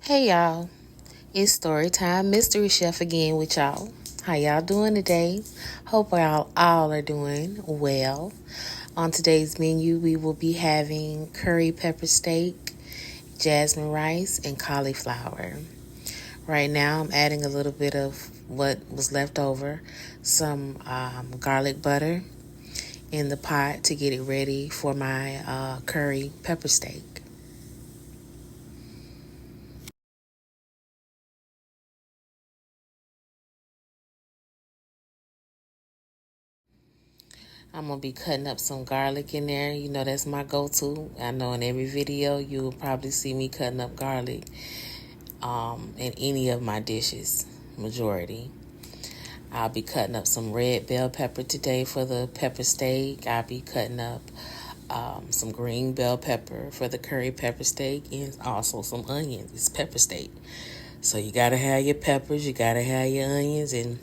Hey y'all, it's Storytime Mystery Chef again with y'all. How y'all doing today? Hope y'all all are doing well. On today's menu, we will be having curry pepper steak, jasmine rice, and cauliflower. Right now, I'm adding a little bit of what was left over, some garlic butter in the pot to get it ready for my curry pepper steak. I'm gonna be cutting up some garlic in there. You know, that's my go-to. I know in every video you will probably see me cutting up garlic in any of my dishes, majority. I'll be cutting up some red bell pepper today for the pepper steak. I'll be cutting up some green bell pepper for the curry pepper steak, and also some onions. It's pepper steak. So you gotta have your peppers, you gotta have your onions, and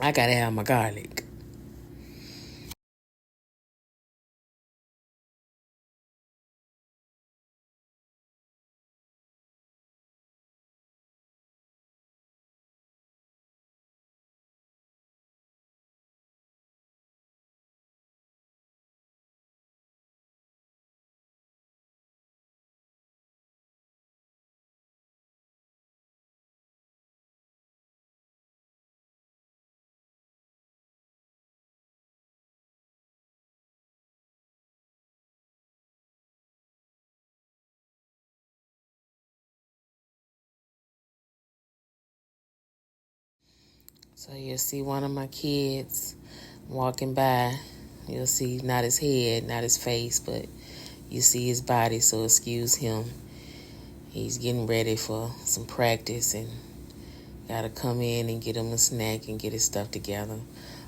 I gotta have my garlic. So you'll see one of my kids walking by. You'll see not his head, not his face, but you see his body, so excuse him. He's getting ready for some practice and gotta come in and get him a snack and get his stuff together.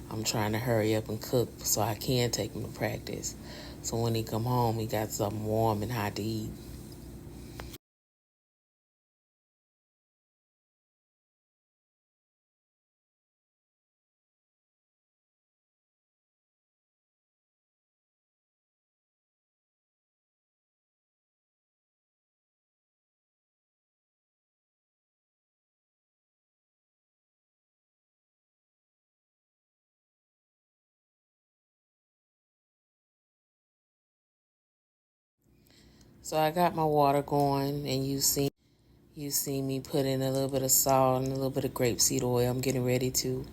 I'm trying to hurry up and cook so I can take him to practice. So when he come home, he got something warm and hot to eat. So I got my water going, and you see me put in a little bit of salt and a little bit of grapeseed oil. I'm getting ready to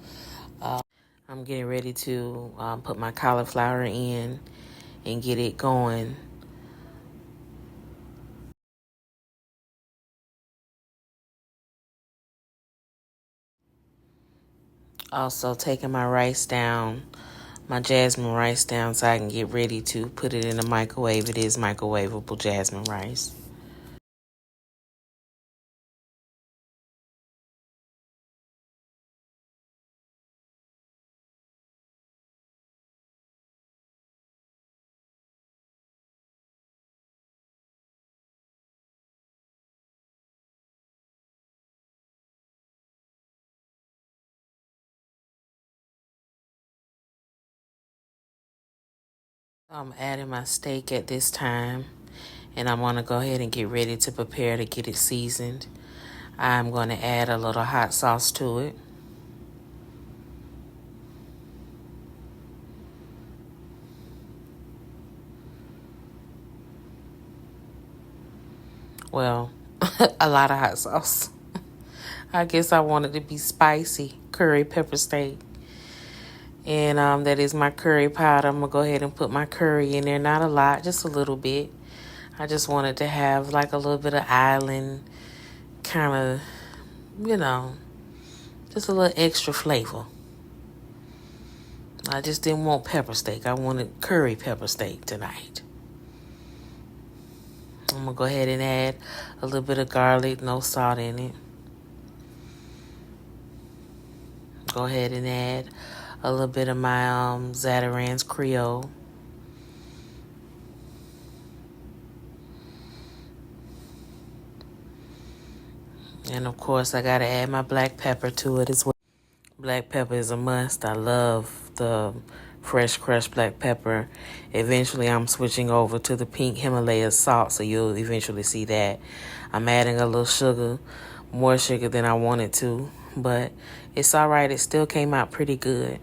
put my cauliflower in and get it going. Also taking my jasmine rice down so I can get ready to put it in the microwave. It is microwavable jasmine rice. I'm adding my steak at this time, and I want to go ahead and get ready to prepare to get it seasoned. I'm going to add a little hot sauce to it. Well, a lot of hot sauce. I guess I wanted to be spicy. Curry pepper steak. And that is my curry powder. I'm going to go ahead and put my curry in there. Not a lot, just a little bit. I just wanted to have like a little bit of island kind of, just a little extra flavor. I just didn't want pepper steak. I wanted curry pepper steak tonight. I'm going to go ahead and add a little bit of garlic, no salt in it. Go ahead and add a little bit of my Zatarain's Creole. And of course, I got to add my black pepper to it as well. Black pepper is a must. I love the fresh crushed black pepper. Eventually, I'm switching over to the pink Himalaya salt, so you'll eventually see that. I'm adding a little sugar, more sugar than I wanted to, but it's all right. It still came out pretty good.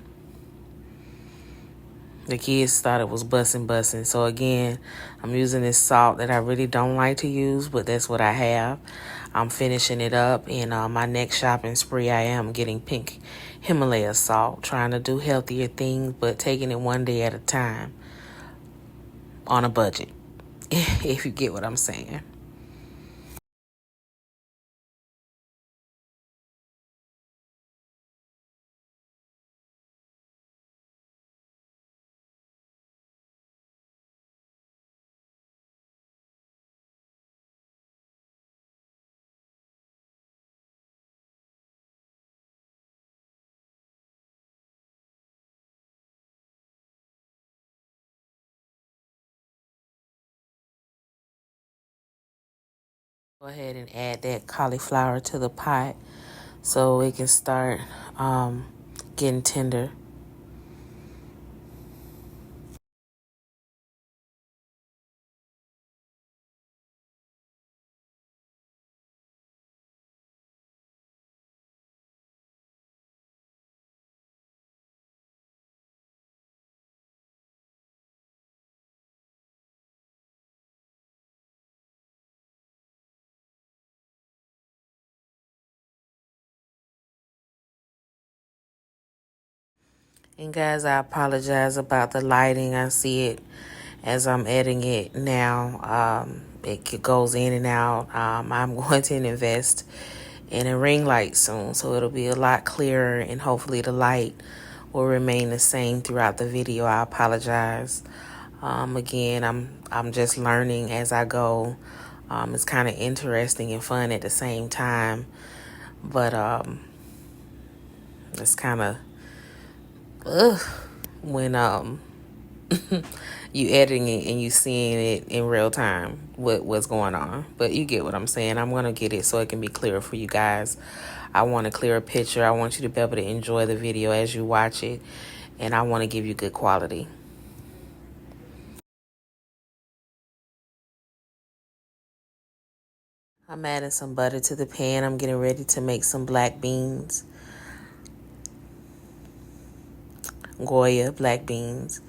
The kids thought it was bussin'. So again, I'm using this salt that I really don't like to use, but that's what I have. I'm finishing it up. In my next shopping spree, I am getting pink Himalaya salt, trying to do healthier things, but taking it one day at a time on a budget, if you get what I'm saying. Go ahead and add that cauliflower to the pot so it can start getting tender. And guys, I apologize about the lighting. I see it as I'm editing it now. It goes in and out. I'm going to invest in a ring light soon, so it'll be a lot clearer, and hopefully the light will remain the same throughout the video. I apologize. Again, I'm just learning as I go. It's kind of interesting and fun at the same time, but it's kind of when you editing it and you seeing it in real time what's going on. But you get what I'm saying. I'm gonna get it so it can be clearer for you guys. I want a clearer picture. I want you to be able to enjoy the video as you watch it, and I want to give you good quality. I'm adding some butter to the pan. I'm getting ready to make some black beans. Goya black beans.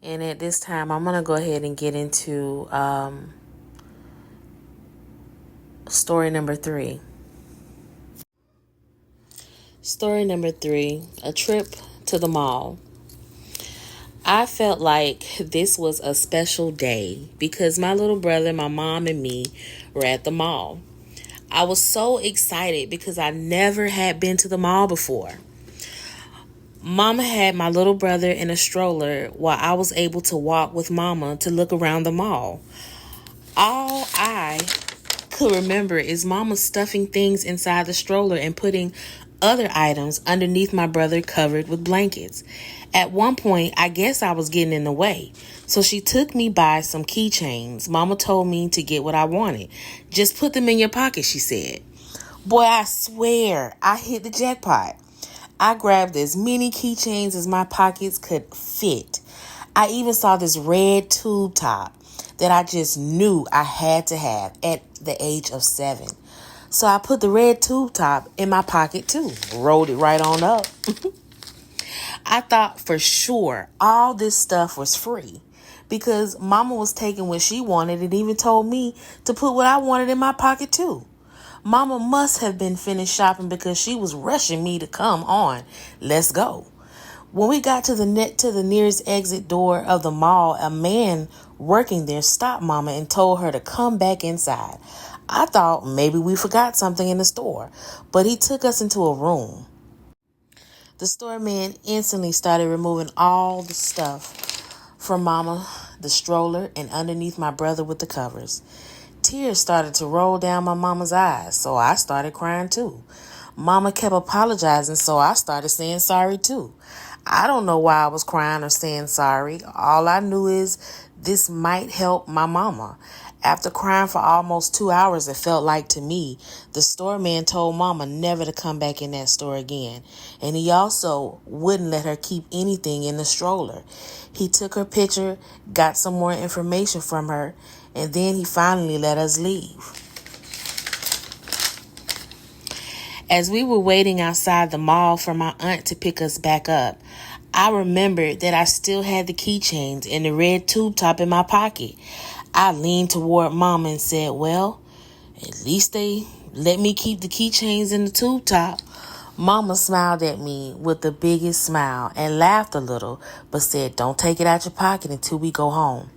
And at this time, I'm going to go ahead and get into story number 3. Story number 3, a trip to the mall. I felt like this was a special day because my little brother, my mom, and me were at the mall. I was so excited because I never had been to the mall before. Mama had my little brother in a stroller while I was able to walk with Mama to look around the mall. All I could remember is Mama stuffing things inside the stroller and putting other items underneath my brother covered with blankets. At one point, I guess I was getting in the way, so she took me by some keychains. Mama told me to get what I wanted. Just put them in your pocket, she said. Boy, I swear, I hit the jackpot. I grabbed as many keychains as my pockets could fit. I even saw this red tube top that I just knew I had to have at the age of 7. So I put the red tube top in my pocket too. Rolled it right on up. I thought for sure all this stuff was free because Mama was taking what she wanted and even told me to put what I wanted in my pocket too. Mama must have been finished shopping because she was rushing me to come on. Let's go. When we got to the nearest exit door of the mall, a man working there stopped Mama and told her to come back inside. I thought maybe we forgot something in the store, but he took us into a room. The store man instantly started removing all the stuff from Mama, the stroller, and underneath my brother with the covers. Tears started to roll down my mama's eyes, so I started crying too. Mama kept apologizing, so I started saying sorry too. I don't know why I was crying or saying sorry. All I knew is this might help my mama. After crying for almost 2 hours, it felt like to me, the store man told Mama never to come back in that store again. And he also wouldn't let her keep anything in the stroller. He took her picture, got some more information from her, and then he finally let us leave. As we were waiting outside the mall for my aunt to pick us back up, I remembered that I still had the keychains and the red tube top in my pocket. I leaned toward Mama and said, well, at least they let me keep the keychains and the tube top. Mama smiled at me with the biggest smile and laughed a little, but said, don't take it out your pocket until we go home.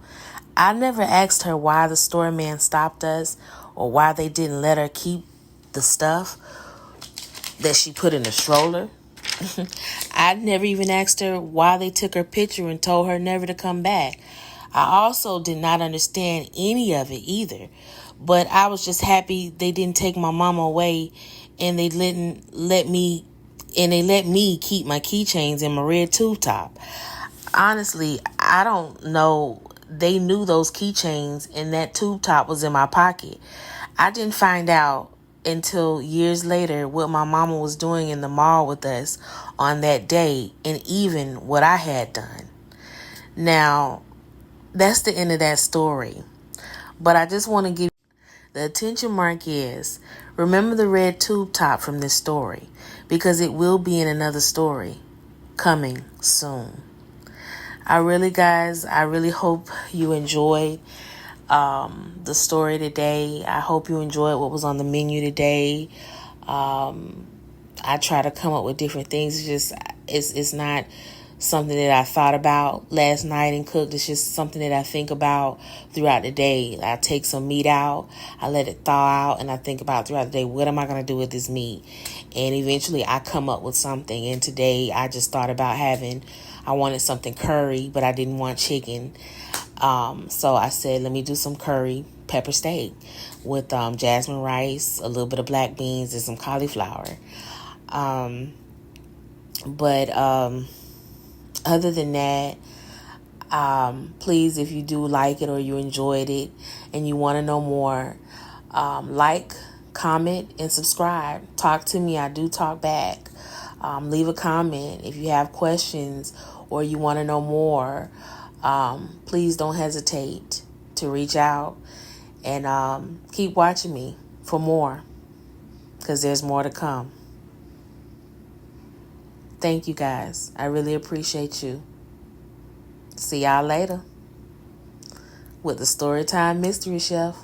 I never asked her why the store man stopped us or why they didn't let her keep the stuff that she put in the stroller. I never even asked her why they took her picture and told her never to come back. I also did not understand any of it either, but I was just happy they didn't take my mama away and they let me keep my keychains and my red tube top. Honestly, I don't know. They knew those keychains and that tube top was in my pocket. I didn't find out until years later what my mama was doing in the mall with us on that day and even what I had done. Now, that's the end of that story. But I just want to give the attention mark is remember the red tube top from this story because it will be in another story coming soon. I really hope you enjoyed the story today. I hope you enjoyed what was on the menu today. I try to come up with different things. It's not something that I thought about last night and cooked. It's just something that I think about throughout the day. I take some meat out, I let it thaw out, and I think about throughout the day, what am I going to do with this meat? And eventually I come up with something. And today I just thought about I wanted something curry, but I didn't want chicken. So I said, let me do some curry pepper steak with jasmine rice, a little bit of black beans, and some cauliflower. But other than that, please, if you do like it or you enjoyed it and you want to know more, like, comment, and subscribe. Talk to me. I do talk back. Leave a comment if you have questions or you want to know more. Please don't hesitate to reach out and keep watching me for more because there's more to come. Thank you guys. I really appreciate you. See y'all later with the Storytime Mystery Chef.